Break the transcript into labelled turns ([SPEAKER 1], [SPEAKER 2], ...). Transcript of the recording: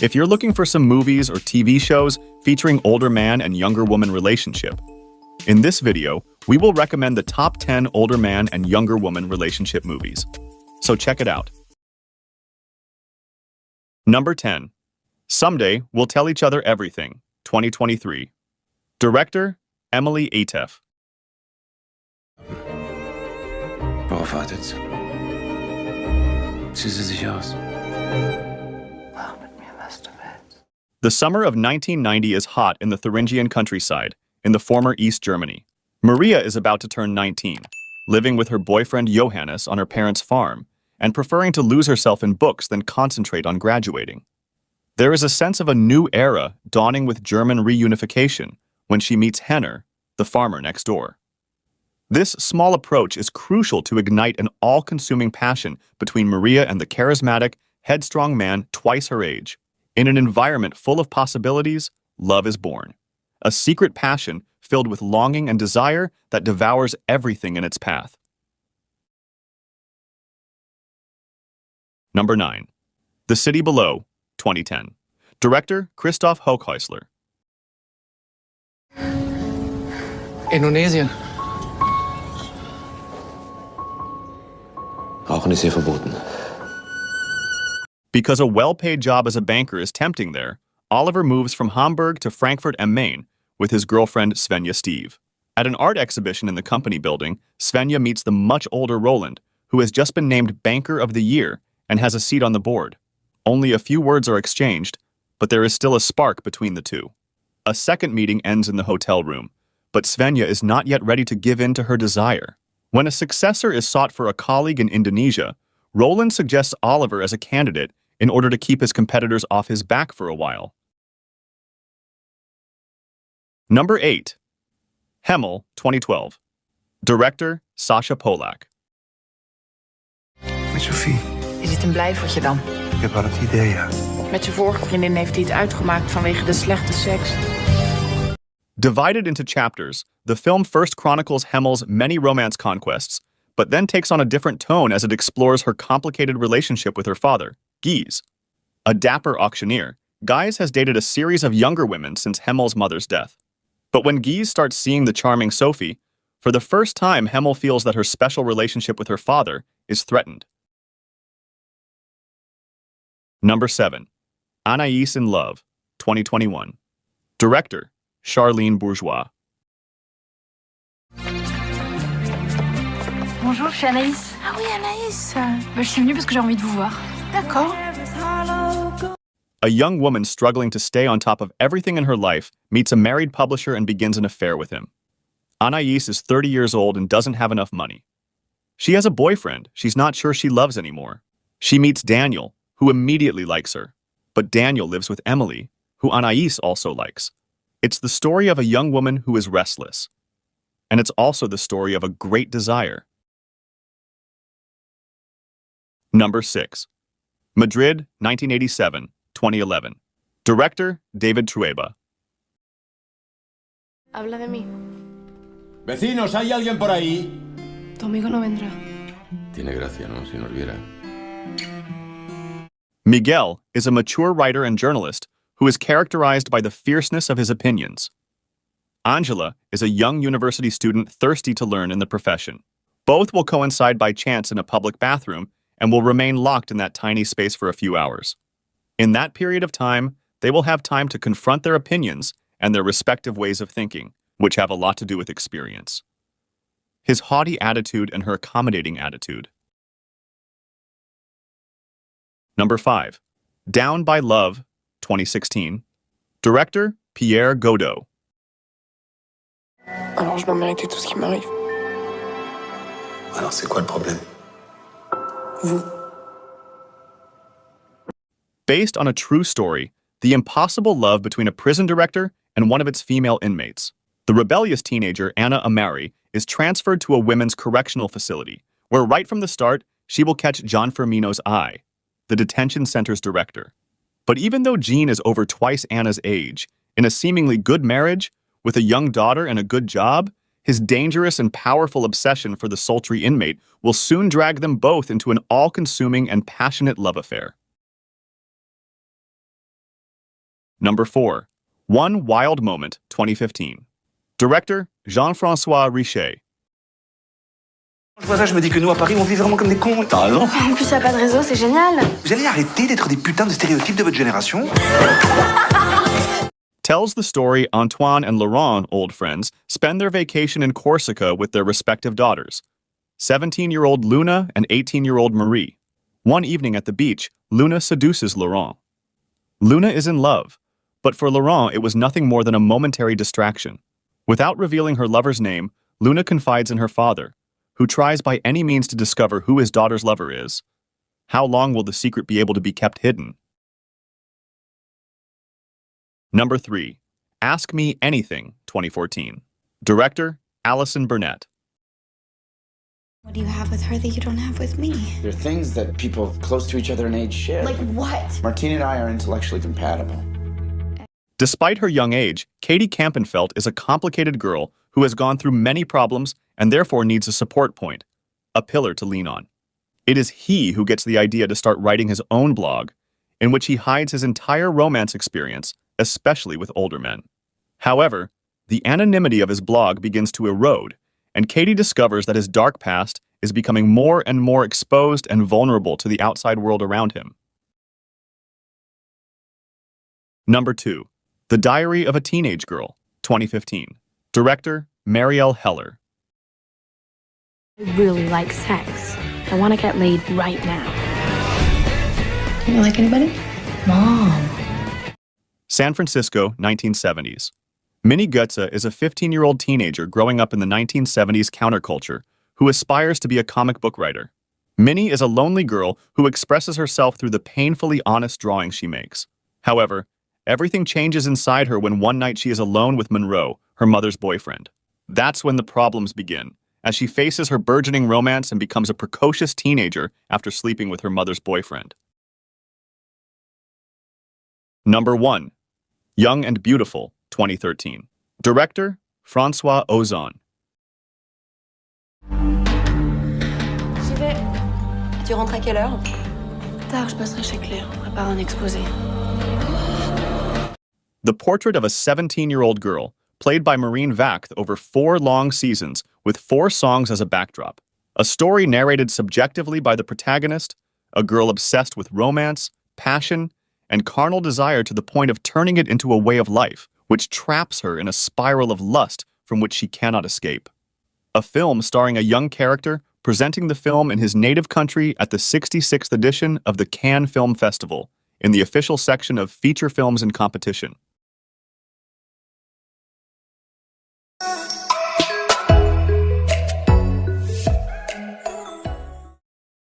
[SPEAKER 1] If you're looking for some movies or TV shows featuring older man and younger woman relationship, in this video, we will recommend the top 10 older man and younger woman relationship movies. So check it out. Number 10. Someday We'll Tell Each Other Everything, 2023. Director, Emily Atef.
[SPEAKER 2] Worauf wartet sie? Zieh sie sich aus.
[SPEAKER 3] Mach mit mir, was du willst.
[SPEAKER 1] The summer of 1990 is hot in the Thuringian countryside, in the former East Germany. Maria is about to turn 19, living with her boyfriend Johannes on her parents' farm, and preferring to lose herself in books than concentrate on graduating. There is a sense of a new era dawning with German reunification when she meets Henner, the farmer next door. This small approach is crucial to ignite an all-consuming passion between Maria and the charismatic, headstrong man twice her age. In an environment full of possibilities, love is born. A secret passion filled with longing and desire that devours everything in its path. Number 9. The City Below, 2010. Director, Christoph Hochhäusler.
[SPEAKER 2] Indonesien. Rauchen ist hier verboten.
[SPEAKER 1] Because a well-paid job as a banker is tempting there, Oliver moves from Hamburg to Frankfurt am Main with his girlfriend Svenja Steve. At an art exhibition in the company building, Svenja meets the much older Roland, who has just been named Banker of the Year and has a seat on the board. Only a few words are exchanged, but there is still a spark between the two. A second meeting ends in the hotel room, but Svenja is not yet ready to give in to her desire. When a successor is sought for a colleague in Indonesia, Roland suggests Oliver as a candidate in order to keep his competitors off his back for a while. Number 8. Hemel, 2012. Director, Sasha Polak.
[SPEAKER 4] Met Sophie.
[SPEAKER 5] Is het een blijvertje dan?
[SPEAKER 4] Ik heb wel het idee, ja.
[SPEAKER 5] Met zijn vorige vriendin heeft hij het uitgemaakt vanwege de slechte seks.
[SPEAKER 1] Divided into chapters, the film first chronicles Hemel's many romance conquests, but then takes on a different tone as it explores her complicated relationship with her father, Guise. A dapper auctioneer, Guise has dated a series of younger women since Hemel's mother's death. But when Guise starts seeing the charming Sophie, for the first time Hemel feels that her special relationship with her father is threatened. Number 7. Anaïs in Love, 2021. Director, Charlene Bourgeois.
[SPEAKER 6] Bonjour, je suis Anaïs.
[SPEAKER 5] Ah oui, Anaïs.
[SPEAKER 6] Je suis venue parce que j'ai envie de vous voir.
[SPEAKER 5] D'accord.
[SPEAKER 1] A young woman struggling to stay on top of everything in her life meets a married publisher and begins an affair with him. Anaïs is 30 years old and doesn't have enough money. She has a boyfriend she's not sure she loves anymore. She meets Daniel, who immediately likes her. But Daniel lives with Emily, who Anaïs also likes. It's the story of a young woman who is restless. And it's also the story of a great desire. Number 6. Madrid, 1987, 2011. Director, David Trueba.
[SPEAKER 6] Habla de mí.
[SPEAKER 7] Vecinos, ¿hay alguien por ahí?
[SPEAKER 6] Tu amigo no vendrá.
[SPEAKER 2] Tiene gracia, ¿no? Si nos viera.
[SPEAKER 1] Miguel is a mature writer and journalist who is characterized by the fierceness of his opinions. Angela is a young university student thirsty to learn in the profession. Both will coincide by chance in a public bathroom and will remain locked in that tiny space for a few hours. In that period of time, they will have time to confront their opinions and their respective ways of thinking, which have a lot to do with experience. His haughty attitude and her accommodating attitude. Number 5. Down by Love, 2016. Director, Pierre Godot.
[SPEAKER 3] Alors je dois mériter tout ce qui m'arrive.
[SPEAKER 2] Alors c'est quoi le problème?
[SPEAKER 3] Vous.
[SPEAKER 1] Based on a true story, the impossible love between a prison director and one of its female inmates. The rebellious teenager Anna Amari is transferred to a women's correctional facility, where right from the start, she will catch John Firmino's eye, the detention center's director. But even though Jean is over twice Anna's age, in a seemingly good marriage, with a young daughter and a good job, his dangerous and powerful obsession for the sultry inmate will soon drag them both into an all-consuming and passionate love affair. Number 4. One Wild Moment, 2015. Director, Jean-François Richet.
[SPEAKER 4] Je vois ça, je me dis que nous, à Paris, on vit vraiment comme des cons. T'as raison.
[SPEAKER 6] En plus, y a pas de réseau, c'est génial.
[SPEAKER 4] Vous allez arrêter d'être des putains de stéréotypes de votre génération?
[SPEAKER 1] Tells the story Antoine and Laurent, old friends, spend their vacation in Corsica with their respective daughters, 17-year-old Luna and 18-year-old Marie. One evening at the beach, Luna seduces Laurent. Luna is in love, but for Laurent it was nothing more than a momentary distraction. Without revealing her lover's name, Luna confides in her father, who tries by any means to discover who his daughter's lover is. How long will the secret be able to be kept hidden? Number 3. Ask Me Anything, 2014. Director, Alison Burnett.
[SPEAKER 8] What do you have with her that you don't have with me?
[SPEAKER 9] There are things that people close to each other in age share.
[SPEAKER 8] Like what?
[SPEAKER 9] Martina and I are intellectually compatible.
[SPEAKER 1] Despite her young age, Katie Campenfelt is a complicated girl who has gone through many problems and therefore needs a support point, a pillar to lean on. It is he who gets the idea to start writing his own blog, in which he hides his entire romance experience, especially with older men. However, the anonymity of his blog begins to erode, and Katie discovers that his dark past is becoming more and more exposed and vulnerable to the outside world around him. Number 2. The Diary of a Teenage Girl, 2015. Director, Marielle Heller.
[SPEAKER 6] I really like sex. I want to get laid right now.
[SPEAKER 3] You don't like anybody? Mom.
[SPEAKER 1] San Francisco, 1970s. Minnie Goetze is a 15-year-old teenager growing up in the 1970s counterculture who aspires to be a comic book writer. Minnie is a lonely girl who expresses herself through the painfully honest drawings she makes. However, everything changes inside her when one night she is alone with Monroe, her mother's boyfriend. That's when the problems begin, as she faces her burgeoning romance and becomes a precocious teenager after sleeping with her mother's boyfriend. Number 1. Young and Beautiful, 2013. Director, François Ozon.
[SPEAKER 6] J'y vais.
[SPEAKER 8] Tu rentres à quelle heure?
[SPEAKER 6] Tard, je passerai chez Claire. On prépare un exposé.
[SPEAKER 1] The portrait of a 17-year-old girl, played by Maureen Vacht over 4 long seasons with 4 songs as a backdrop. A story narrated subjectively by the protagonist, a girl obsessed with romance, passion, and carnal desire to the point of turning it into a way of life, which traps her in a spiral of lust from which she cannot escape. A film starring a young character presenting the film in his native country at the 66th edition of the Cannes Film Festival, in the official section of Feature Films in Competition.